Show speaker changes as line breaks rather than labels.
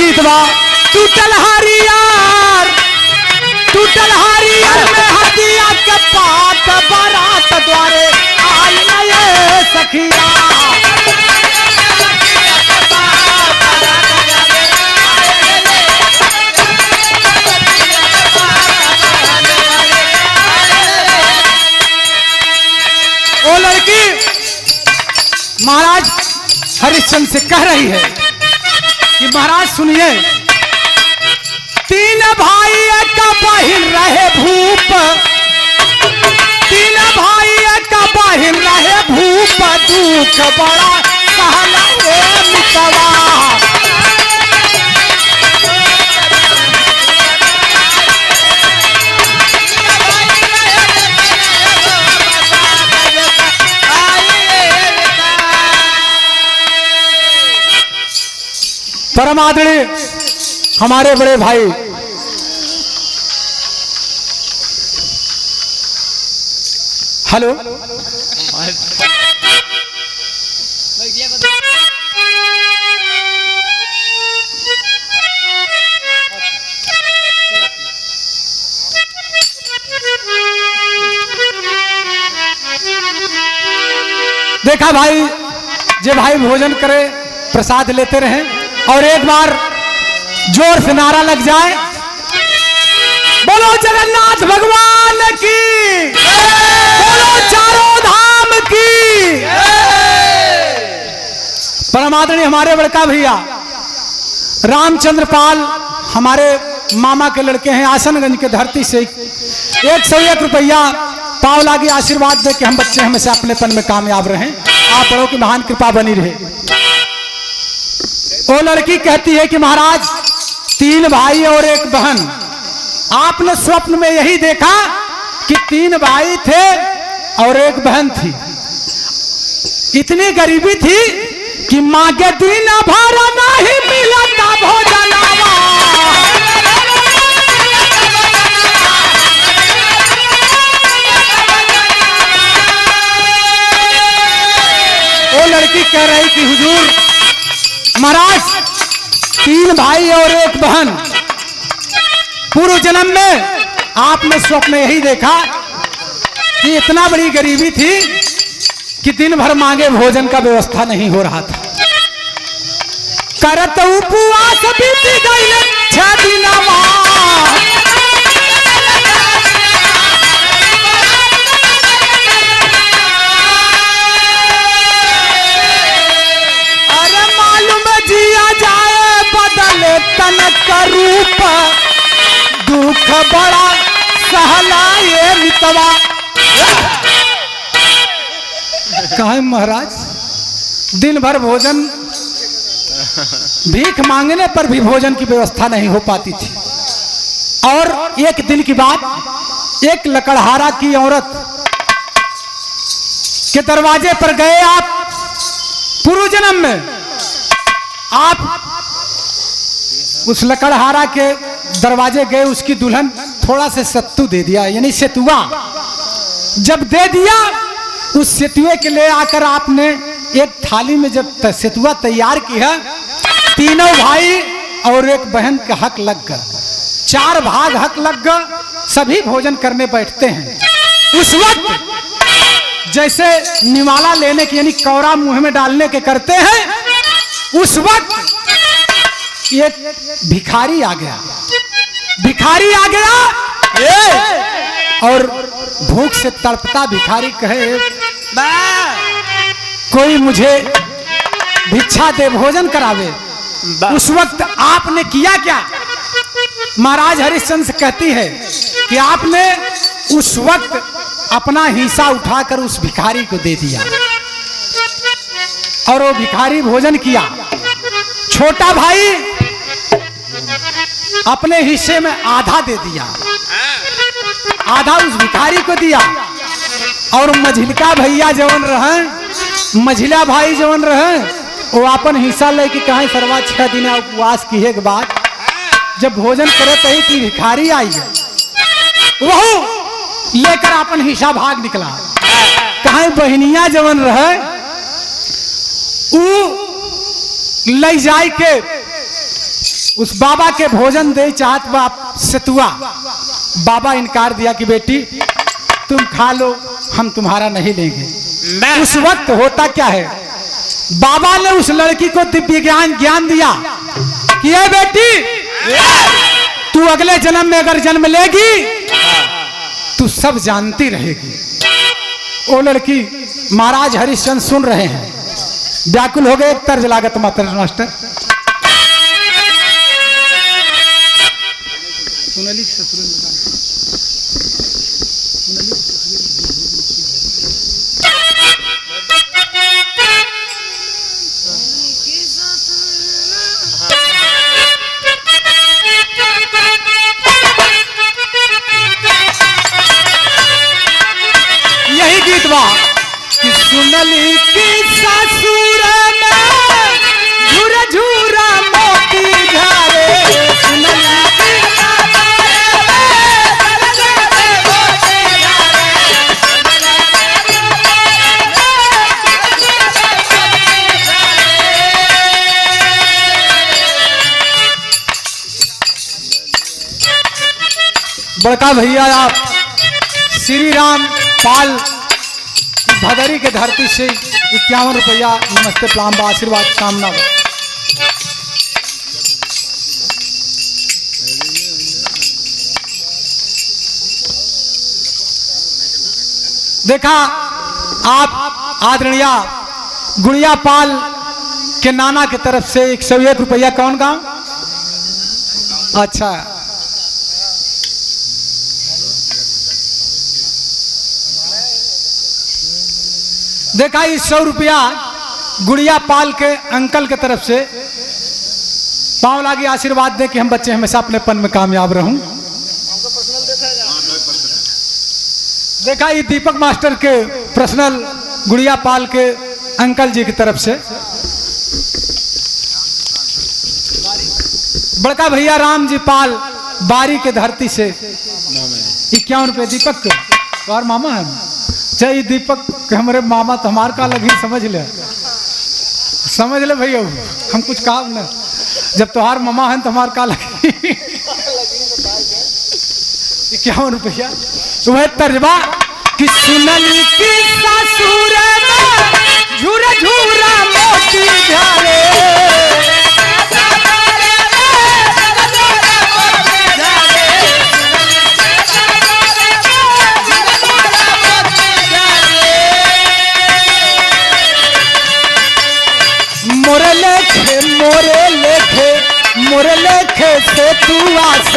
गीत बा टूटल हरियार में हदिया के पात बारात द्वारे आई नये सखिया। वो लड़की महाराज हरिश्चंद्र से कह रही है कि महाराज सुनिए, तीन भाई एक बहिन रहे भूप, तीन भाई एक बहिन रहे भूप, दुख बड़ा सहला रे मितवा। परम आदरणीय हमारे बड़े भाई हेलो देखा भाई, जे भाई भोजन करे प्रसाद लेते रहे और एक बार जोर से नारा लग जाए, बोलो जगन्नाथ भगवान की, बोलो चारों धाम की। परमादरणीय हमारे बड़का भैया रामचंद्र पाल हमारे मामा के लड़के हैं, आसनगंज के धरती से 101 रुपया पाव लागे आशीर्वाद दे कि हम बच्चे हमेशा अपनेपन में कामयाब रहें, आप बड़ों की महान कृपा बनी रहे। वो लड़की कहती है कि महाराज 3 भाई और 1 बहन, आपने स्वप्न में यही देखा कि 3 भाई थे और 1 बहन थी। इतनी गरीबी थी कि माँ के दिन भर नहीं मिलता भोजनावा। वो लड़की कह रही कि हुजूर महाराज 3 भाई और 1 बहन, पूर्व जन्म में आपने स्वप्न में यही देखा कि इतना बड़ी गरीबी थी कि दिन भर मांगे भोजन का व्यवस्था नहीं हो रहा था। करत उपवास बीत गई 6 दिनवा, तन का रूप, दुख बड़ा सहला ये मितवा। कहे महाराज दिन भर भोजन, भीख मांगने पर भी भोजन की व्यवस्था नहीं हो पाती थी। और एक दिन की बात, एक लकड़हारा की औरत के दरवाजे पर गए आप, पूर्व जन्म में आप उस लकड़हारा के दरवाजे गए, उसकी दुल्हन थोड़ा से सत्तू दे दिया, यानी सेतुआ। जब दे दिया, उस सेतुए के ले आकर आपने एक थाली में जब सेतुआ तैयार किया, तीनों भाई और 1 बहन का हक लग गया, 4 भाग हक लग गया, सभी भोजन करने बैठते हैं। उस वक्त जैसे निवाला लेने की, यानी कौरा मुंह में डालने के करते हैं, उस वक्त एक भिखारी आ गया, भिखारी आ गया और भूख से तड़पता भिखारी कहे, कोई मुझे भिक्षा दे, भोजन करावे। उस वक्त आपने किया क्या? महाराज हरिश्चंद्र कहती है कि आपने उस वक्त अपना हिस्सा उठाकर उस भिखारी को दे दिया और वो भिखारी भोजन किया। छोटा भाई अपने हिस्से में आधा दे दिया, आधा उस भिखारी को दिया। और मझिलका भैया जवन रहे, मझिला भाई जवन रहे, वो अपन हिस्सा लेके कहे सरवा 6 दिन उपवास किए के बाद जब भोजन करे तही की भिखारी आई है, वो लेकर अपन हिस्सा भाग निकला। कहे बहनिया जवन रहे ले जाए के उस बाबा के भोजन दे चाहत बाप सतुआ। बाबा इनकार दिया कि बेटी तुम खा लो, हम तुम्हारा नहीं लेंगे। उस वक्त होता क्या है, बाबा ने उस लड़की को दिव्य ज्ञान दिया कि ये बेटी तू अगले जन्म में अगर जन्म लेगी तू सब जानती रहेगी। वो लड़की महाराज हरिश्चंद्र सुन रहे हैं, व्याकुल हो गए। एक तर्ज लागत मास्टर यही गीत बा कि सुनली की ससुर में झूरा झूरा मोती झारे। सुनली की बड़का भैया आप श्री राम पाल भदरी के धरती से 51 रुपया नमस्ते प्रणाम बा, आशीर्वाद कामना बा। देखा आप आदरणीय गुड़िया पाल के नाना की तरफ से 101 रुपया। कौन गांव? अच्छा, देखा इस 100 रुपया गुड़िया पाल के अंकल के तरफ से पाँव लागी आशीर्वाद दे कि हम बच्चे हमेशा अपनेपन में कामयाब रहूं। देखा ये दीपक मास्टर के पर्सनल गुड़िया पाल के अंकल जी की तरफ से। बड़का भैया राम जी पाल बारी के धरती से 51 रुपये दीपक के। और मामा है चाहे दीपक के हमारे मामा तो हमार का लगी, समझ ले भैया, हम कुछ काम न, जब तुम्हार मामा है तो हमार का लगी। 51 रुपया वह तर्जबा कि सुनली की ससुर में झूरा झूरा मोती झारे। मोरे लेखे से तू आस